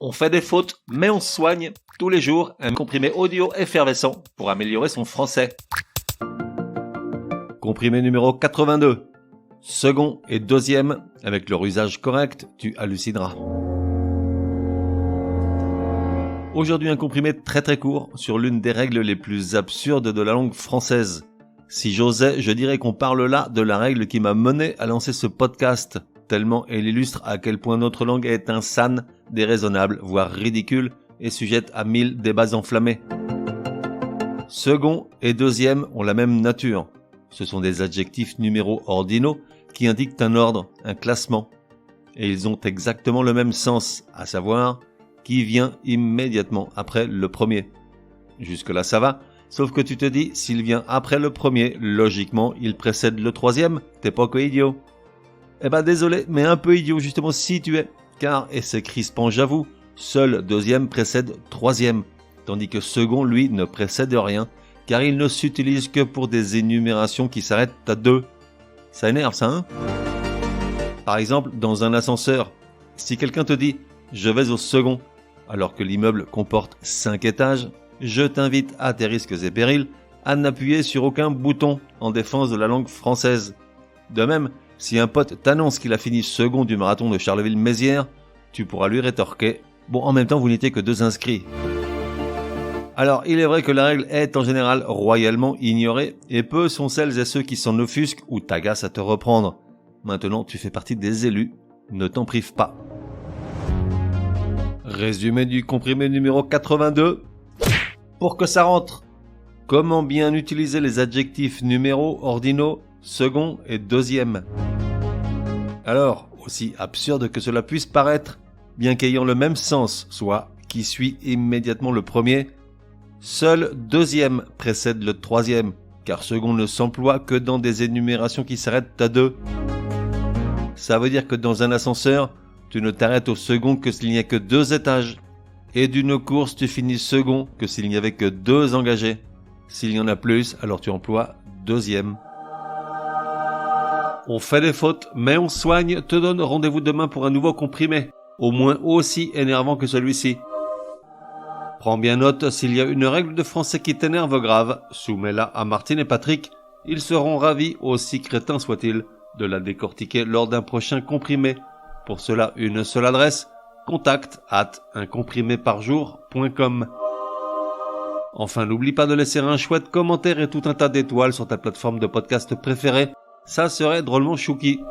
On fait des fautes, mais on se soigne. Tous les jours, un comprimé audio effervescent pour améliorer son français. Comprimé numéro 82. Second et deuxième, avec leur usage correct, tu hallucineras. Aujourd'hui, un comprimé très très court sur l'une des règles les plus absurdes de la langue française. Si j'osais, je dirais qu'on parle là de la règle qui m'a mené à lancer ce podcast, tellement elle illustre à quel point notre langue est insane, déraisonnable, voire ridicule, et sujette à 1000 débats enflammés. Second et deuxième ont la même nature. Ce sont des adjectifs numéros ordinaux qui indiquent un ordre, un classement. Et ils ont exactement le même sens, à savoir qui vient immédiatement après le premier. Jusque-là ça va, sauf que tu te dis, s'il vient après le premier, logiquement il précède le troisième, t'es pas que idiot. Eh ben désolé, mais un peu idiot justement si tu es, car, et c'est crispant j'avoue, seul deuxième précède troisième, tandis que second lui ne précède rien, car il ne s'utilise que pour des énumérations qui s'arrêtent à 2. Ça énerve ça, hein? Par exemple, dans un ascenseur, si quelqu'un te dit « je vais au second », alors que l'immeuble comporte 5 étages, je t'invite à tes risques et périls à n'appuyer sur aucun bouton en défense de la langue française. De même, si un pote t'annonce qu'il a fini second du marathon de Charleville-Mézières, tu pourras lui rétorquer « bon, en même temps, vous n'étiez que 2 inscrits ». Alors, il est vrai que la règle est en général royalement ignorée, et peu sont celles et ceux qui s'en offusquent ou t'agacent à te reprendre. Maintenant, tu fais partie des élus, ne t'en prive pas. Résumé du comprimé numéro 82. Pour que ça rentre. Comment bien utiliser les adjectifs numéros ordinaux, second et deuxième. Alors, aussi absurde que cela puisse paraître, bien qu'ayant le même sens, soit qui suit immédiatement le premier, seul deuxième précède le troisième, car second ne s'emploie que dans des énumérations qui s'arrêtent à 2. Ça veut dire que dans un ascenseur, tu ne t'arrêtes au second que s'il n'y a que 2 étages. Et d'une course, tu finis second que s'il n'y avait que 2 engagés. S'il y en a plus, alors tu emploies deuxième. On fait des fautes, mais on soigne, te donne rendez-vous demain pour un nouveau comprimé, au moins aussi énervant que celui-ci. Prends bien note, s'il y a une règle de français qui t'énerve grave, soumets-la à Martine et Patrick, ils seront ravis, aussi crétins soient-ils, de la décortiquer lors d'un prochain comprimé. Pour cela, une seule adresse, contact@uncompriméparjour.com. Enfin, n'oublie pas de laisser un chouette commentaire et tout un tas d'étoiles sur ta plateforme de podcast préférée, ça serait drôlement chouki.